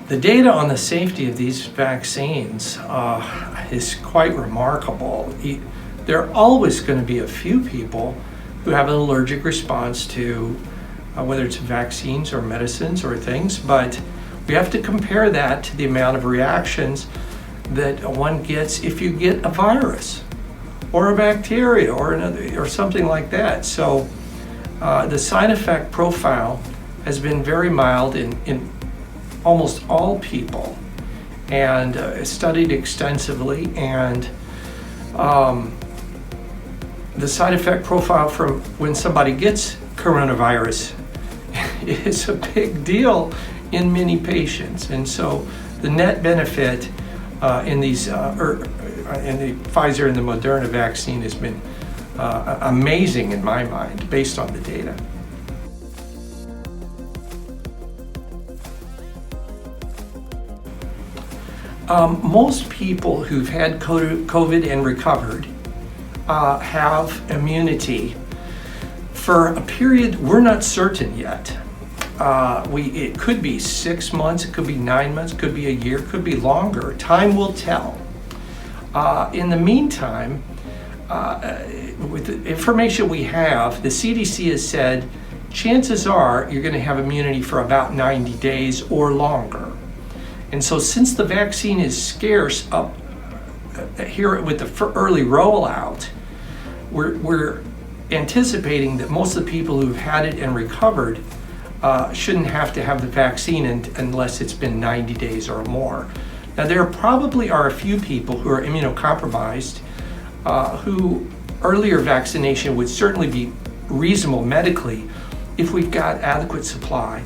The data on the safety of these vaccines is quite remarkable. There are always going to be a few people who have an allergic response to whether it's vaccines or medicines or things, but we have to compare that to the amount of reactions that one gets if you get a virus or a bacteria or something like that. So the side effect profile has been very mild in almost all people, and studied extensively, and the side effect profile from when somebody gets coronavirus is a big deal in many patients. And so the net benefit in these in the Pfizer and the Moderna vaccine has been amazing in my mind based on the data. Most people who've had COVID and recovered have immunity for a period we're not certain yet. It could be 6 months, it could be 9 months, it could be a year, it could be longer. Time will tell. In the meantime, with the information we have, the CDC has said chances are you're going to have immunity for about 90 days or longer. And so since the vaccine is scarce up here with the early rollout, we're anticipating that most of the people who've had it and recovered shouldn't have to have the vaccine unless it's been 90 days or more. Now, there probably are a few people who are immunocompromised who earlier vaccination would certainly be reasonable medically if we've got adequate supply,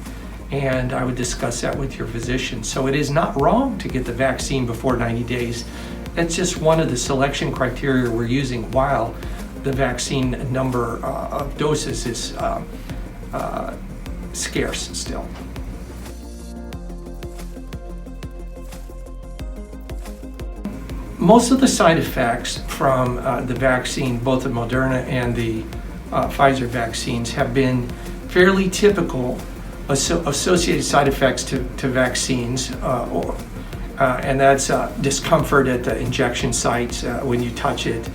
and I would discuss that with your physician. So it is not wrong to get the vaccine before 90 days. That's just one of the selection criteria we're using while the vaccine number of doses is scarce still. Most of the side effects from the vaccine, both the Moderna and the Pfizer vaccines, have been fairly typical associated side effects to vaccines, and that's discomfort at the injection sites when you touch it,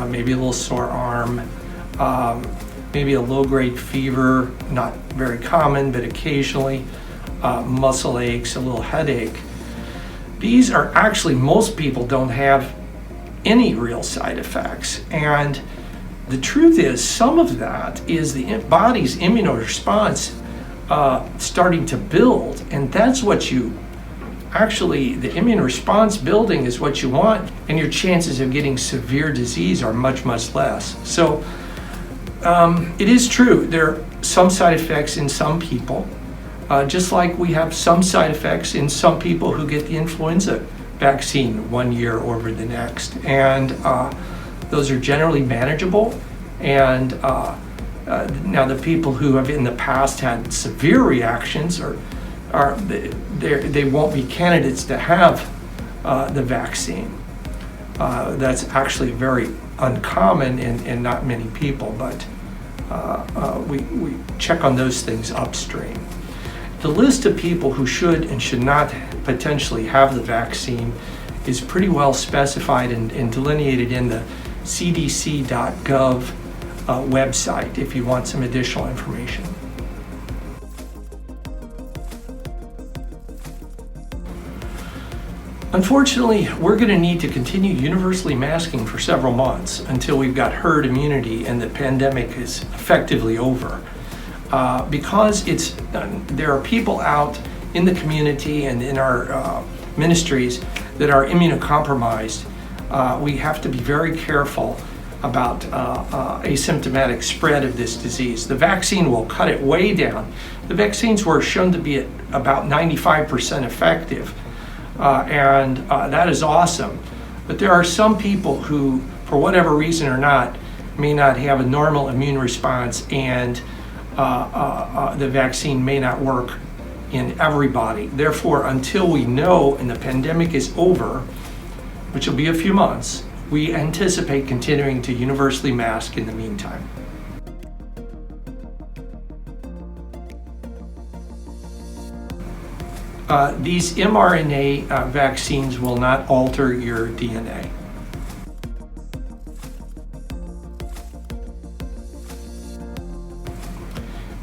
maybe a little sore arm, maybe a low-grade fever, not very common, but occasionally, muscle aches, a little headache. These are actually, most people don't have any real side effects. And the truth is, some of that is the body's immune response starting to build. And that's what the immune response building is what you want. And your chances of getting severe disease are much, much less. So it is true, there are some side effects in some people. Just like we have some side effects in some people who get the influenza vaccine 1 year over the next. And those are generally manageable. And now the people who have in the past had severe reactions they won't be candidates to have the vaccine. That's actually very uncommon in not many people, but we check on those things upstream. The list of people who should and should not potentially have the vaccine is pretty well specified and delineated in the cdc.gov website if you want some additional information. Unfortunately, we're going to need to continue universally masking for several months until we've got herd immunity and the pandemic is effectively over. Because there are people out in the community and in our ministries that are immunocompromised, we have to be very careful about asymptomatic spread of this disease. The vaccine will cut it way down. The vaccines were shown to be at about 95% effective, and that is awesome. But there are some people who, for whatever reason or not, may not have a normal immune response, and the vaccine may not work in everybody. Therefore, until we know and the pandemic is over, which will be a few months, we anticipate continuing to universally mask in the meantime. These mRNA vaccines will not alter your DNA.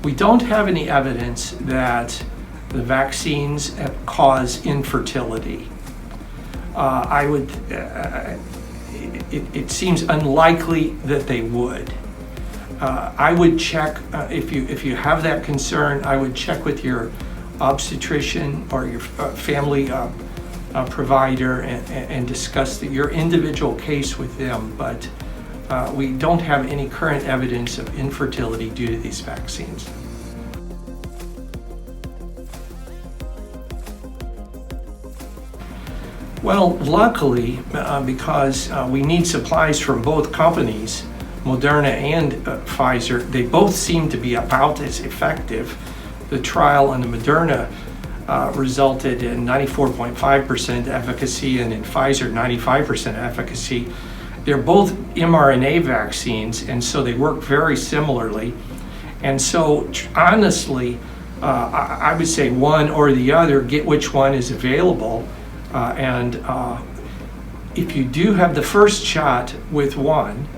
We don't have any evidence that the vaccines cause infertility. It seems unlikely that they would. I would check, if you have that concern, I would check with your obstetrician or your family provider and discuss your individual case with them, but we don't have any current evidence of infertility due to these vaccines. Well, luckily, because we need supplies from both companies, Moderna and Pfizer, they both seem to be about as effective. The trial on the Moderna resulted in 94.5% efficacy, and in Pfizer, 95% efficacy. They're both mRNA vaccines, and so they work very similarly. And so, honestly, I would say one or the other, get which one is available. If you do have the first shot with one,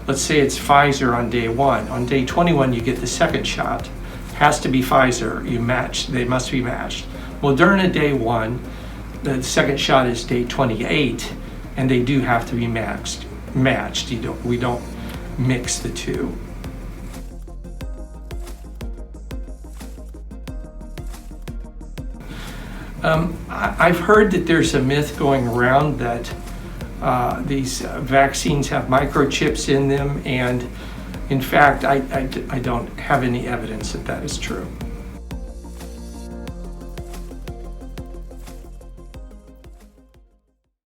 let's say it's Pfizer on day 1. On day 21, you get the second shot. Has to be Pfizer. You match. They must be matched. Moderna day 1, the second shot is day 28, and they do have to be matched. We don't mix the two. I've heard that there's a myth going around that these vaccines have microchips in them, and in fact, I don't have any evidence that that is true.